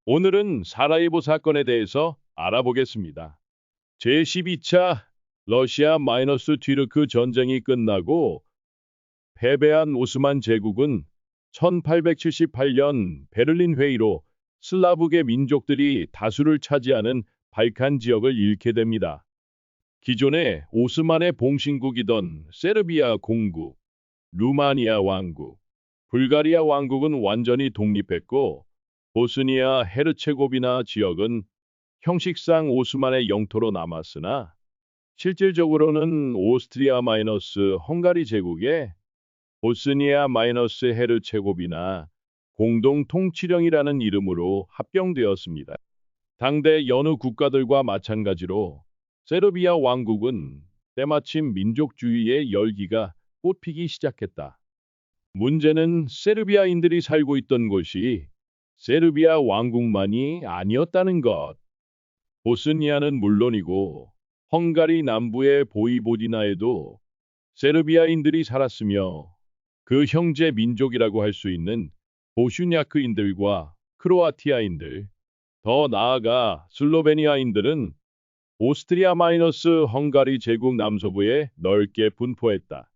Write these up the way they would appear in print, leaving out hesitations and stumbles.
오늘은 사라예보 사건에 대해서 알아보겠습니다. 제12차 러시아-튀르크 전쟁이 끝나고 패배한 오스만 제국은 1878년 베를린 회의로 슬라브계 민족들이 다수를 차지하는 발칸 지역을 잃게 됩니다. 기존의 오스만의 봉신국이던 세르비아 공국, 루마니아 왕국, 불가리아 왕국은 완전히 독립했고 보스니아 헤르체고비나 지역은 형식상 오스만의 영토로 남았으나 실질적으로는 오스트리아-헝가리 제국의 보스니아-헤르체고비나 공동 통치령이라는 이름으로 합병되었습니다. 당대 여느 국가들과 마찬가지로 세르비아 왕국은 때마침 민족주의의 열기가 꽃피기 시작했다. 문제는 세르비아인들이 살고 있던 곳이 세르비아 왕국만이 아니었다는 것. 보스니아는 물론이고 헝가리 남부의 보이보디나에도 세르비아인들이 살았으며 그 형제 민족이라고 할 수 있는 보슈냐크인들과 크로아티아인들, 더 나아가 슬로베니아인들은 오스트리아-헝가리 제국 남서부에 넓게 분포했다.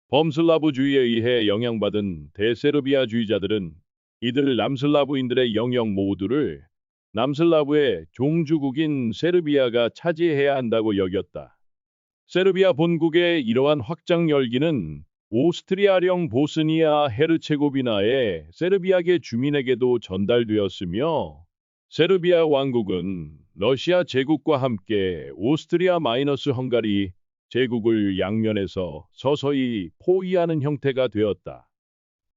범슬라브주의에 의해 영향받은 대세르비아주의자들은 이들 남슬라브인들의 영역 모두를 남슬라브의 종주국인 세르비아가 차지해야 한다고 여겼다. 세르비아 본국의 이러한 확장 열기는 오스트리아령 보스니아 헤르체고비나의 세르비아계 주민에게도 전달되었으며 세르비아 왕국은 러시아 제국과 함께 오스트리아-헝가리 제국을 양면에서 서서히 포위하는 형태가 되었다.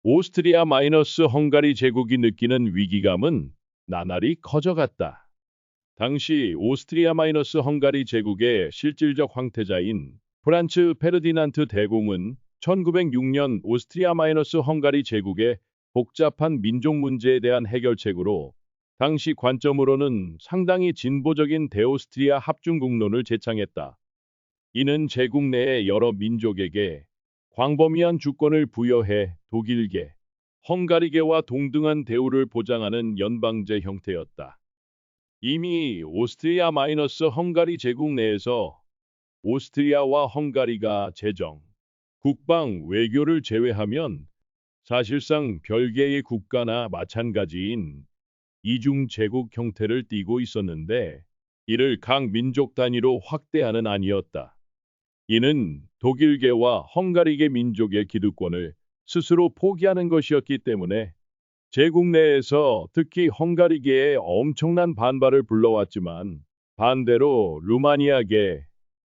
오스트리아-헝가리 제국이 느끼는 위기감은 나날이 커져갔다. 당시 오스트리아-헝가리 제국의 실질적 황태자인 프란츠 페르디난트 대공은 1906년 오스트리아-헝가리 제국의 복잡한 민족 문제에 대한 해결책으로 당시 관점으로는 상당히 진보적인 대오스트리아 합중국론을 제창했다. 이는 제국 내의 여러 민족에게 광범위한 주권을 부여해 독일계, 헝가리계와 동등한 대우를 보장하는 연방제 형태였다. 이미 오스트리아-헝가리 제국 내에서 오스트리아와 헝가리가 재정, 국방, 외교를 제외하면 사실상 별개의 국가나 마찬가지인 이중 제국 형태를 띠고 있었는데 이를 각 민족 단위로 확대하는 아니었다. 이는 독일계와 헝가리계 민족의 기득권을 스스로 포기하는 것이었기 때문에 제국 내에서 특히 헝가리계에 엄청난 반발을 불러왔지만 반대로 루마니아계,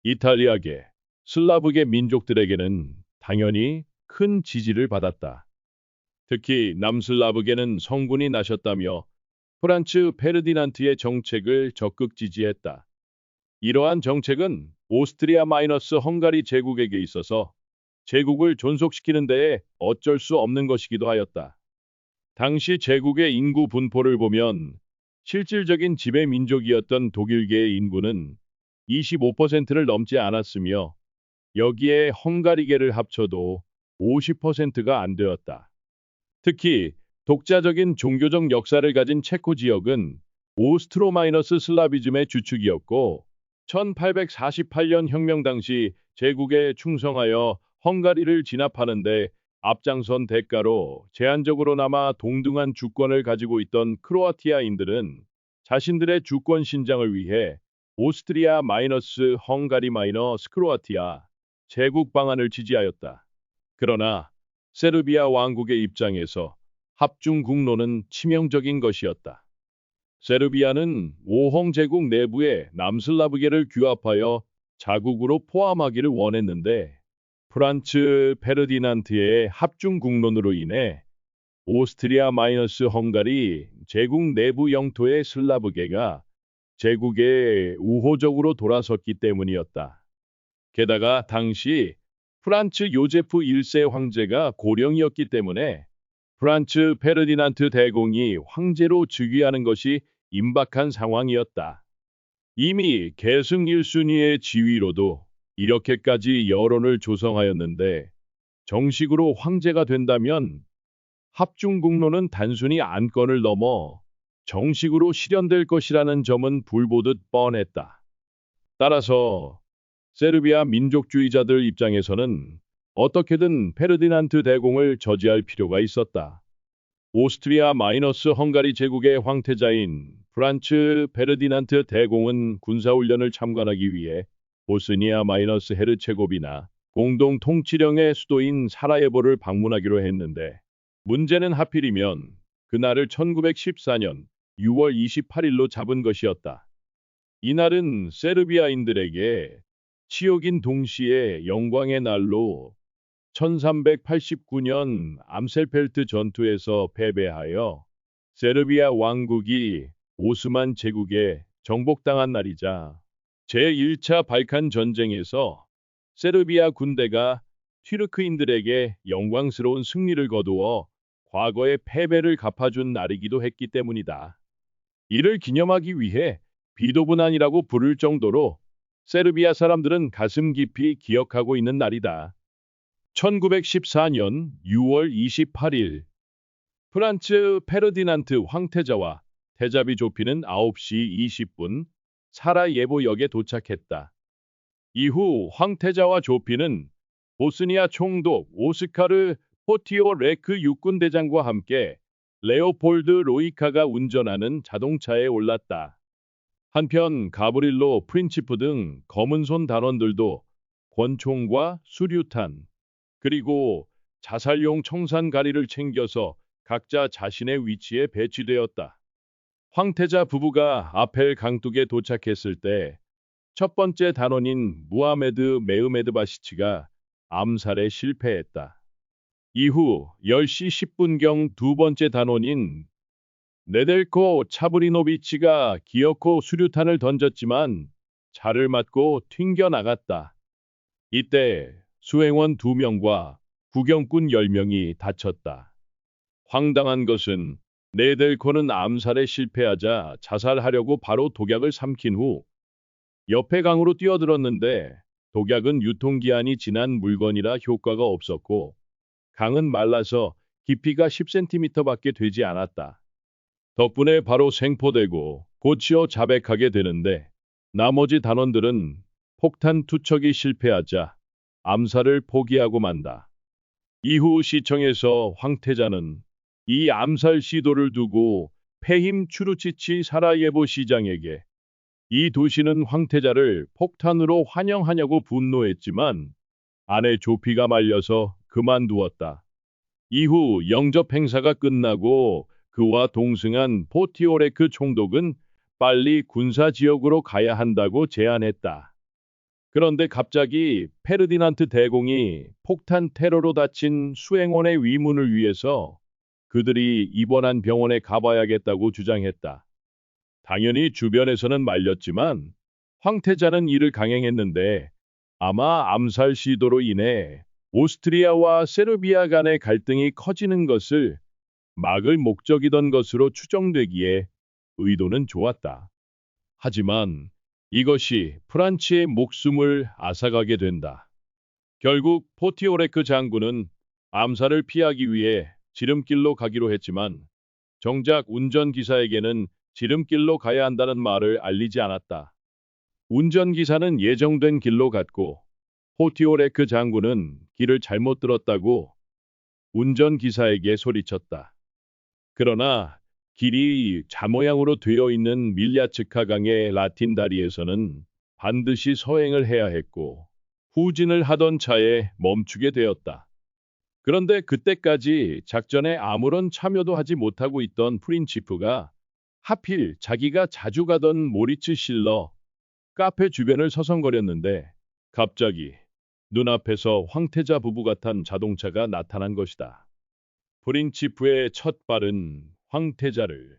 이탈리아계, 슬라브계 민족들에게는 당연히 큰 지지를 받았다. 특히 남슬라브계는 성군이 나셨다며 프란츠 페르디난트의 정책을 적극 지지했다. 이러한 정책은 오스트리아-헝가리 제국에게 있어서 제국을 존속시키는 데에 어쩔 수 없는 것이기도 하였다. 당시 제국의 인구 분포를 보면 실질적인 지배 민족이었던 독일계의 인구는 25%를 넘지 않았으며 여기에 헝가리계를 합쳐도 50%가 안 되었다. 특히 독자적인 종교적 역사를 가진 체코 지역은 오스트로-슬라비즘의 주축이었고 1848년 혁명 당시 제국에 충성하여 헝가리를 진압하는데 앞장선 대가로 제한적으로나마 동등한 주권을 가지고 있던 크로아티아인들은 자신들의 주권 신장을 위해 오스트리아-헝가리-스크로아티아 제국 방안을 지지하였다. 그러나 세르비아 왕국의 입장에서 합중국론은 치명적인 것이었다. 세르비아는 오홍 제국 내부의 남슬라브계를 규합하여 자국으로 포함하기를 원했는데 프란츠 페르디난트의 합중국론으로 인해 오스트리아-헝가리 제국 내부 영토의 슬라브계가 제국에 우호적으로 돌아섰기 때문이었다. 게다가 당시 프란츠 요제프 1세 황제가 고령이었기 때문에 프란츠 페르디난트 대공이 황제로 즉위하는 것이 임박한 상황이었다. 이미 계승 1순위의 지위로도 이렇게까지 여론을 조성하였는데 정식으로 황제가 된다면 합중국론은 단순히 안건을 넘어 정식으로 실현될 것이라는 점은 불보듯 뻔했다. 따라서 세르비아 민족주의자들 입장에서는 어떻게든 페르디난트 대공을 저지할 필요가 있었다. 오스트리아 마이너스 헝가리 제국의 황태자인 프란츠 페르디난트 대공은 군사훈련을 참관하기 위해 보스니아 마이너스 헤르체고비나 공동 통치령의 수도인 사라예보를 방문하기로 했는데 문제는 하필이면 그날을 1914년 6월 28일로 잡은 것이었다. 이날은 세르비아인들에게 치욕인 동시에 영광의 날로 1389년 암셀펠트 전투에서 패배하여 세르비아 왕국이 오스만 제국에 정복당한 날이자 제1차 발칸 전쟁에서 세르비아 군대가 튀르크인들에게 영광스러운 승리를 거두어 과거의 패배를 갚아준 날이기도 했기 때문이다. 이를 기념하기 위해 비도분한이라고 부를 정도로 세르비아 사람들은 가슴 깊이 기억하고 있는 날이다. 1914년 6월 28일 프란츠 페르디난트 황태자와 태자비 조피는 9시 20분 사라예보역에 도착했다. 이후 황태자와 조피는 보스니아 총독 오스카르 포티오레크 육군대장과 함께 레오폴드 로이카가 운전하는 자동차에 올랐다. 한편 가브릴로 프린치프 등 검은손 단원들도 권총과 수류탄, 그리고 자살용 청산 가리를 챙겨서 각자 자신의 위치에 배치되었다. 황태자 부부가 아펠 강둑에 도착했을 때 첫 번째 단원인 무하메드 메흐메드 바시치가 암살에 실패했다. 이후 10시 10분경 두 번째 단원인 네델코 차브리노비치가 기어코 수류탄을 던졌지만 차를 맞고 튕겨나갔다. 이때 수행원 2명과 구경꾼 10명이 다쳤다. 황당한 것은 네델코는 암살에 실패하자 자살하려고 바로 독약을 삼킨 후 옆에 강으로 뛰어들었는데 독약은 유통기한이 지난 물건이라 효과가 없었고 강은 말라서 깊이가 10cm밖에 되지 않았다. 덕분에 바로 생포되고 고치어 자백하게 되는데 나머지 단원들은 폭탄 투척이 실패하자 암살을 포기하고 만다. 이후 시청에서 황태자는 이 암살 시도를 두고 페힘 추루치치 사라예보 시장에게 이 도시는 황태자를 폭탄으로 환영하냐고 분노했지만 아내 조피가 말려서 그만두었다. 이후 영접 행사가 끝나고 그와 동승한 포티오레크 총독은 빨리 군사 지역으로 가야 한다고 제안했다. 그런데 갑자기 페르디난트 대공이 폭탄 테러로 다친 수행원의 위문을 위해서 그들이 입원한 병원에 가봐야겠다고 주장했다. 당연히 주변에서는 말렸지만 황태자는 이를 강행했는데 아마 암살 시도로 인해 오스트리아와 세르비아 간의 갈등이 커지는 것을 막을 목적이던 것으로 추정되기에 의도는 좋았다. 하지만 이것이 프란츠의 목숨을 앗아가게 된다. 결국 포티오레크 장군은 암살을 피하기 위해 지름길로 가기로 했지만 정작 운전기사에게는 지름길로 가야 한다는 말을 알리지 않았다. 운전기사는 예정된 길로 갔고 포티오레크 장군은 길을 잘못 들었다고 운전기사에게 소리쳤다. 그러나 길이 자모양으로 되어 있는 밀야츠카 강의 라틴 다리에서는 반드시 서행을 해야 했고 후진을 하던 차에 멈추게 되었다. 그런데 그때까지 작전에 아무런 참여도 하지 못하고 있던 프린치프가 하필 자기가 자주 가던 모리츠 실러 카페 주변을 서성거렸는데 갑자기 눈앞에서 황태자 부부가 탄 자동차가 나타난 것이다. 프린치프의 첫 발은 황태자를,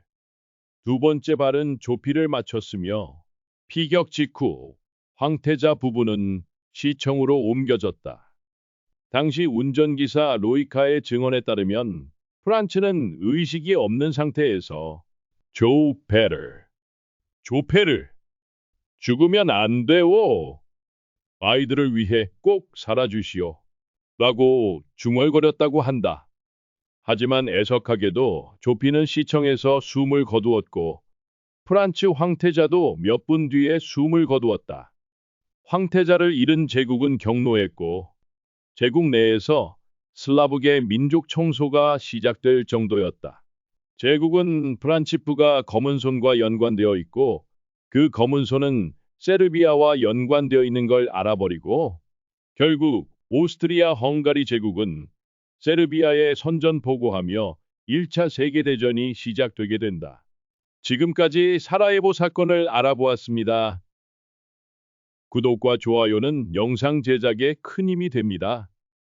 두 번째 발은 조피를 맞췄으며 피격 직후 황태자 부부는 시청으로 옮겨졌다. 당시 운전기사 로이카의 증언에 따르면 프란츠는 의식이 없는 상태에서 조페를 죽으면 안 돼요. 아이들을 위해 꼭 살아주시오. 라고 중얼거렸다고 한다. 하지만 애석하게도 조피는 시청에서 숨을 거두었고 프란츠 황태자도 몇 분 뒤에 숨을 거두었다. 황태자를 잃은 제국은 격노했고 제국 내에서 슬라브계 민족 청소가 시작될 정도였다. 제국은 프란치프가 검은 손과 연관되어 있고 그 검은 손은 세르비아와 연관되어 있는 걸 알아버리고 결국 오스트리아 헝가리 제국은 세르비아에 선전포고하며 1차 세계대전이 시작되게 된다. 지금까지 사라예보 사건을 알아보았습니다. 구독과 좋아요는 영상 제작에 큰 힘이 됩니다.